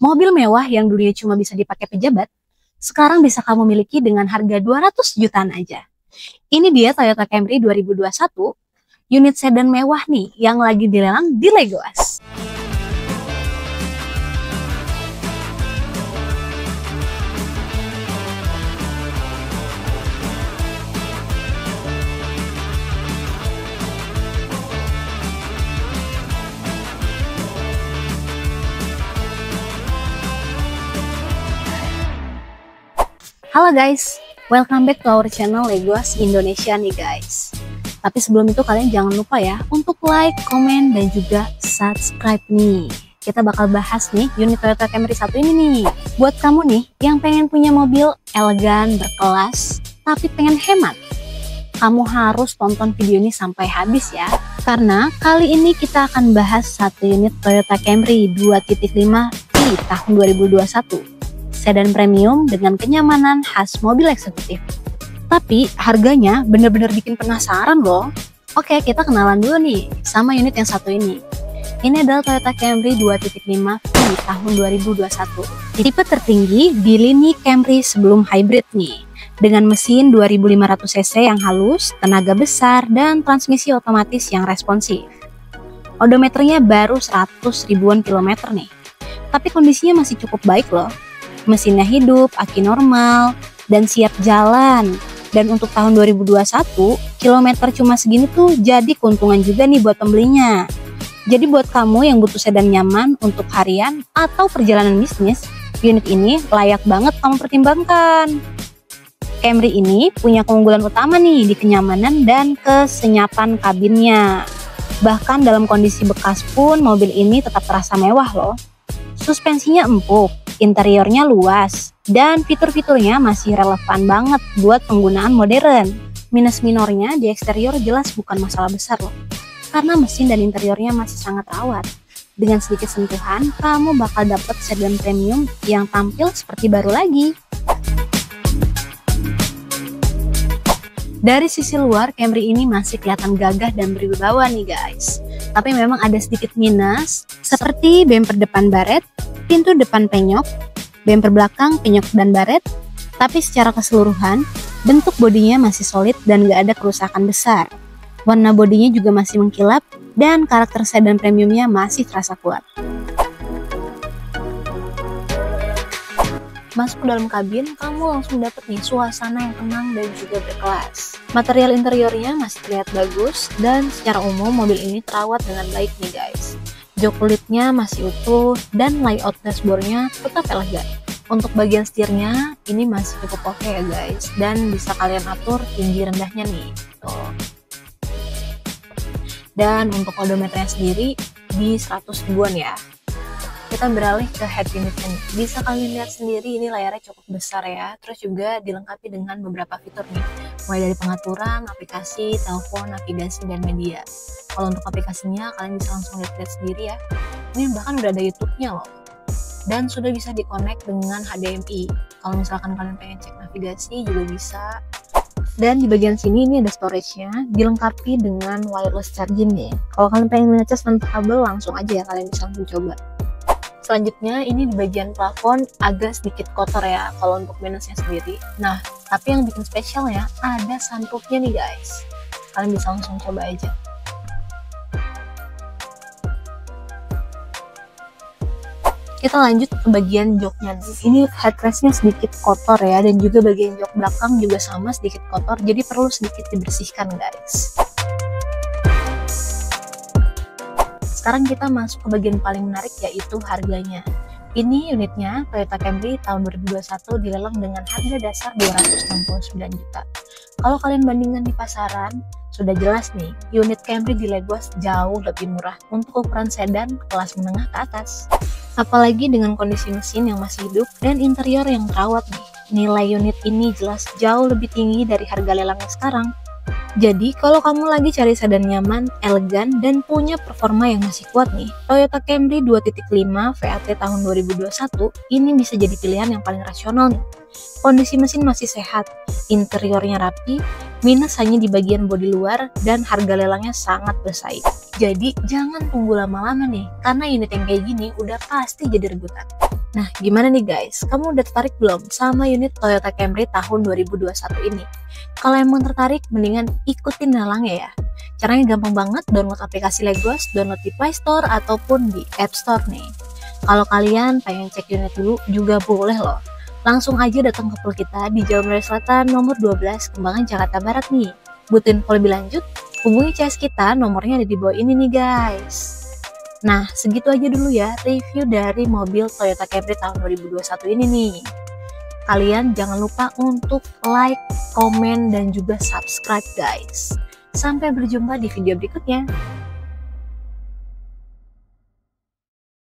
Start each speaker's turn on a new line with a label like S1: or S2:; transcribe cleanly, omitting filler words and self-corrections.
S1: Mobil mewah yang dulunya cuma bisa dipakai pejabat, sekarang bisa kamu miliki dengan harga 200 jutaan aja. Ini dia Toyota Camry 2021, unit sedan mewah nih yang lagi dilelang di Legoas. Halo guys, welcome back to our channel Legoas Indonesia nih guys. Tapi sebelum itu kalian jangan lupa ya untuk like, komen, dan juga subscribe nih. Kita bakal bahas nih unit Toyota Camry 1 ini nih. Buat kamu nih yang pengen punya mobil elegan, berkelas, tapi pengen hemat, kamu harus tonton video ini sampai habis ya. Karena kali ini kita akan bahas satu unit Toyota Camry 2.5 di tahun 2021. Sedan premium dengan kenyamanan khas mobil eksekutif. Tapi harganya bener-bener bikin penasaran loh. Oke, kita kenalan dulu nih sama unit yang satu ini. Ini adalah Toyota Camry 2.5 di tahun 2021. Tipe tertinggi di lini Camry sebelum hybrid nih. Dengan mesin 2500 cc yang halus, tenaga besar, dan transmisi otomatis yang responsif. Odometernya baru 100 ribuan kilometer nih. Tapi kondisinya masih cukup baik loh. Mesinnya hidup, aki normal, dan siap jalan. Dan untuk tahun 2021, kilometer cuma segini tuh jadi keuntungan juga nih buat pembelinya. Jadi buat kamu yang butuh sedan nyaman untuk harian atau perjalanan bisnis, unit ini layak banget kamu pertimbangkan. Camry ini punya keunggulan utama nih di kenyamanan dan kesenyapan kabinnya. Bahkan dalam kondisi bekas pun mobil ini tetap terasa mewah loh. Suspensinya empuk, interiornya luas, dan fitur-fiturnya masih relevan banget buat penggunaan modern. Minus minornya di eksterior jelas bukan masalah besar loh, karena mesin dan interiornya masih sangat rawat. Dengan sedikit sentuhan, kamu bakal dapet sedan premium yang tampil seperti baru lagi. Dari sisi luar, Camry ini masih kelihatan gagah dan berwibawa nih guys. Tapi memang ada sedikit minus, seperti bemper depan baret, pintu depan penyok, bemper belakang penyok dan baret. Tapi secara keseluruhan, bentuk bodinya masih solid dan gak ada kerusakan besar. Warna bodinya juga masih mengkilap dan karakter sedan premiumnya masih terasa kuat. Masuk ke dalam kabin, kamu langsung dapet nih suasana yang tenang dan juga berkelas. Material interiornya masih terlihat bagus, dan secara umum mobil ini terawat dengan baik nih guys. Jok kulitnya masih utuh, dan layout dashboardnya tetap elegan. Untuk bagian setirnya, ini masih cukup oke ya guys, dan bisa kalian atur tinggi rendahnya nih. Tuh. Dan untuk odometernya sendiri di 100 ribuan ya. Kita beralih ke head unitnya. Bisa kalian lihat sendiri ini layarnya cukup besar ya. Terus juga dilengkapi dengan beberapa fitur nih. Mulai dari pengaturan, aplikasi, telepon, navigasi, dan media. Kalau untuk aplikasinya kalian bisa langsung lihat sendiri ya. Ini bahkan udah ada YouTube-nya loh. Dan sudah bisa di-connect dengan HDMI. Kalau misalkan kalian pengen cek navigasi juga bisa. Dan di bagian sini ini ada storage-nya, dilengkapi dengan wireless charging nih. Kalau kalian pengen ngecas tanpa kabel langsung aja ya, kalian bisa langsung coba. Selanjutnya ini di bagian plafon agak sedikit kotor ya kalau untuk minusnya sendiri. Nah, tapi yang bikin spesial ya ada sunroofnya nih guys. Kalian bisa langsung coba aja. Kita lanjut ke bagian joknya. Ini headrestnya sedikit kotor ya, dan juga bagian jok belakang juga sama sedikit kotor. Jadi perlu sedikit dibersihkan guys. Sekarang kita masuk ke bagian paling menarik yaitu harganya. Ini unitnya Toyota Camry tahun 2021 dilelang dengan harga dasar 269 juta. Kalau kalian bandingkan di pasaran, sudah jelas nih, unit Camry di Legoas jauh lebih murah untuk ukuran sedan kelas menengah ke atas. Apalagi dengan kondisi mesin yang masih hidup dan interior yang terawat nih. Nilai unit ini jelas jauh lebih tinggi dari harga lelangnya sekarang. Jadi kalau kamu lagi cari sedan nyaman, elegan, dan punya performa yang masih kuat nih, Toyota Camry 2.5 VAT tahun 2021 ini bisa jadi pilihan yang paling rasional nih. Kondisi mesin masih sehat, interiornya rapi, minus hanya di bagian bodi luar, dan harga lelangnya sangat bersaing. Jadi jangan tunggu lama-lama nih, karena unit yang kayak gini udah pasti jadi rebutan. Nah, gimana nih guys? Kamu udah tertarik belum sama unit Toyota Camry tahun 2021 ini? Kalau emang tertarik, mendingan ikutin nelangnya ya. Caranya gampang banget, download aplikasi Legos, download di Play Store ataupun di App Store nih. Kalau kalian pengen cek unit dulu juga boleh loh. Langsung aja datang ke pool kita di Jalan Raya Selatan nomor 12 Kembangan Jakarta Barat nih. Butuh info lebih lanjut, hubungi CS kita, nomornya ada di bawah ini nih guys. Nah, segitu aja dulu ya review dari mobil Toyota Camry tahun 2021 ini nih. Kalian jangan lupa untuk like, komen, dan juga subscribe guys. Sampai berjumpa di video berikutnya.